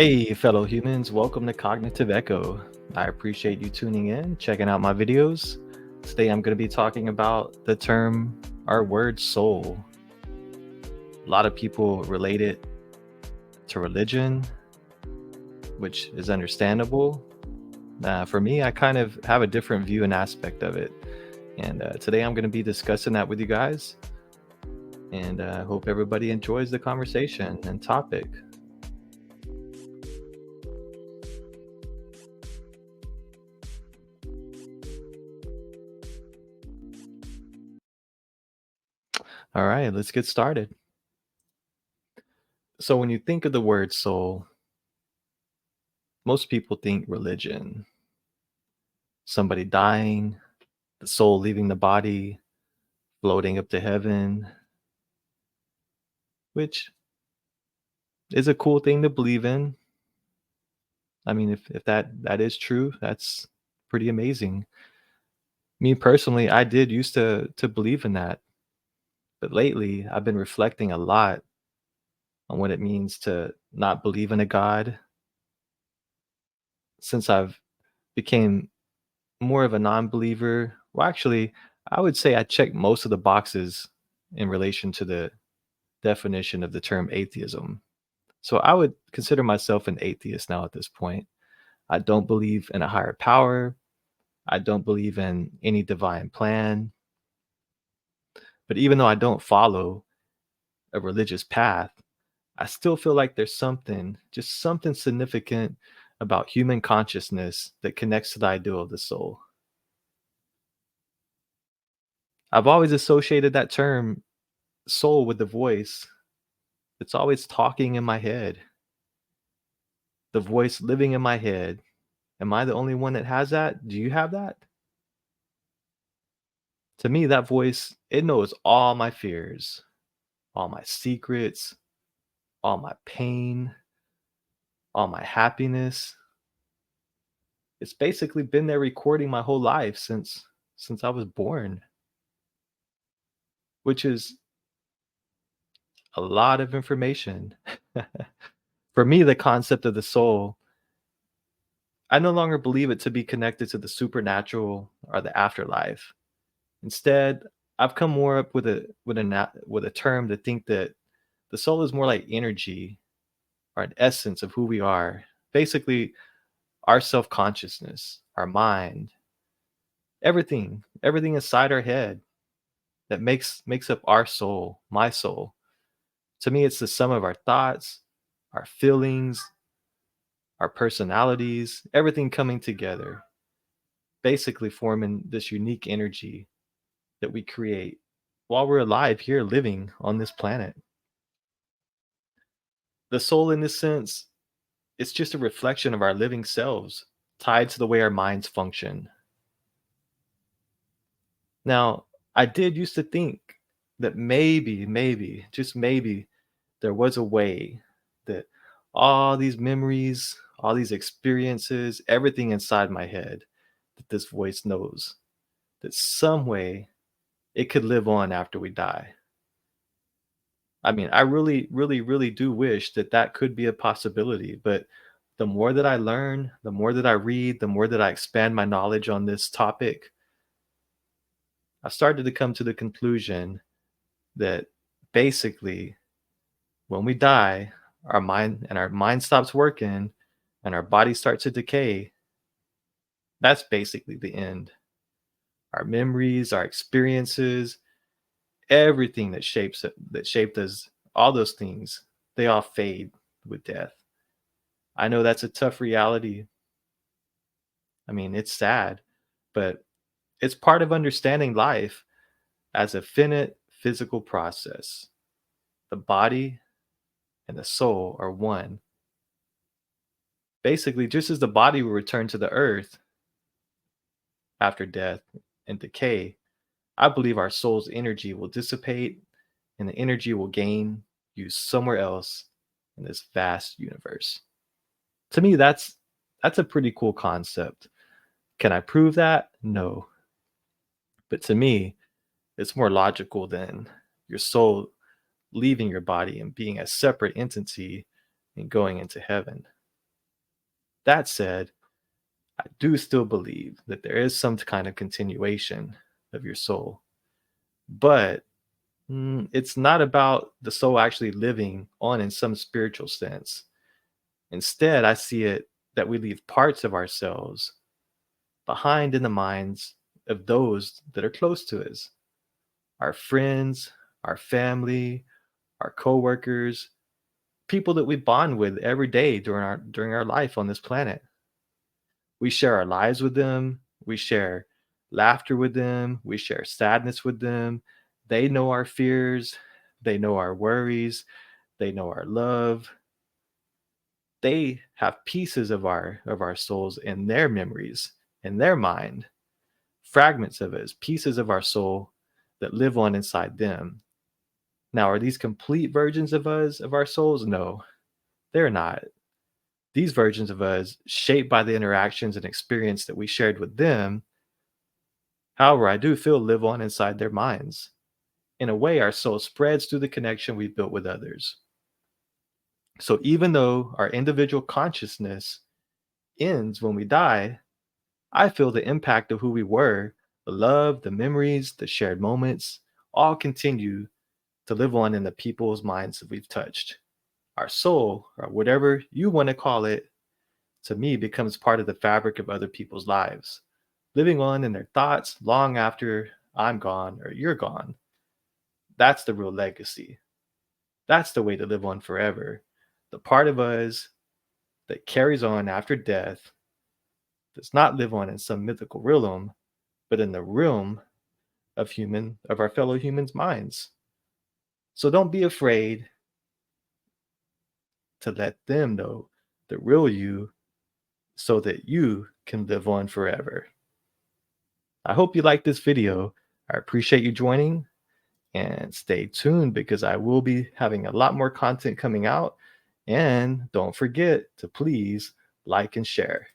Hey, fellow humans, welcome to Cognitive Echo. I appreciate you tuning in, checking out my videos. Today I'm going to be talking about the term, our word soul. A lot of people relate it to religion, which is understandable. For me, I kind of have a different view and aspect of it. And today I'm going to be discussing that with you guys. And I hope everybody enjoys the conversation and topic. All right, let's get started. So, when you think of the word soul, most people think religion, somebody dying, the soul leaving the body, floating up to heaven, which is a cool thing to believe in. I mean, if that is true, that's pretty amazing. Me personally, I did used to believe in that, but lately I've been reflecting a lot on what it means to not believe in a God since I've became more of a non-believer. Well, actually, I would say I checked most of the boxes in relation to the definition of the term atheism. So I would consider myself an atheist now at this point. I don't believe in a higher power. I don't believe in any divine plan. But even though I don't follow a religious path, I still feel like there's something, just something significant about human consciousness that connects to the ideal of the soul. I've always associated that term soul with the voice. It's always talking in my head, the voice living in my head. Am I the only one that has that? Do you have that? To me, that voice, it knows all my fears, all my secrets, all my pain, all my happiness. It's basically been there recording my whole life since I was born, which is a lot of information. For me, the concept of the soul, I no longer believe it to be connected to the supernatural or the afterlife. Instead, I've come more up with with a term to think that the soul is more like energy or an essence of who we are. Basically, our self-consciousness, our mind, everything inside our head that makes up our soul, my soul. To me, it's the sum of our thoughts, our feelings, our personalities, everything coming together, basically forming this unique energy that we create while we're alive here living on this planet. The soul, in this sense, it's just a reflection of our living selves, tied to the way our minds function. Now, I did used to think that maybe, just maybe, there was a way that all these memories, all these experiences, everything inside my head, that this voice knows, that some way it could live on after we die. I mean, I really do wish that that could be a possibility, but the more that I learn, the more that I read, the more that I expand my knowledge on this topic, I've started to come to the conclusion that basically when we die, our mind stops working and our body starts to decay. That's basically the end. Our memories, our experiences, everything that shaped us, all those things, they all fade with death. I know that's a tough reality. I mean, it's sad, but it's part of understanding life as a finite physical process. The body and the soul are one. Basically, just as the body will return to the earth after death and decay, I believe our soul's energy will dissipate and the energy will gain use somewhere else in this vast universe. To me, that's a pretty cool concept. Can I prove that? No. But to me, it's more logical than your soul leaving your body and being a separate entity and going into heaven. That said, I do still believe that there is some kind of continuation of your soul, but it's not about the soul actually living on in some spiritual sense. Instead, I see it that we leave parts of ourselves behind in the minds of those that are close to us, our friends, our family, our coworkers, people that we bond with every day during our life on this planet. We share our lives with them, we share laughter with them, we share sadness with them. They know our fears, they know our worries, they know our love. They have pieces of our souls in their memories, in their mind, fragments of us, pieces of our soul that live on inside them. Now, are these complete versions of us, of our souls? No, they're not. These versions of us, shaped by the interactions and experience that we shared with them, however, I do feel live on inside their minds. In a way, our soul spreads through the connection we've built with others. So even though our individual consciousness ends when we die, I feel the impact of who we were, the love, the memories, the shared moments, all continue to live on in the people's minds that we've touched. Our soul, or whatever you want to call it, to me becomes part of the fabric of other people's lives, living on in their thoughts long after I'm gone or you're gone. That's the real legacy. That's the way to live on forever. The part of us that carries on after death does not live on in some mythical realm, but in the realm of our fellow humans' minds. So don't be afraid to let them know the real you so that you can live on forever. I hope you liked this video. I appreciate you joining, and stay tuned because I will be having a lot more content coming out. And don't forget to please like and share.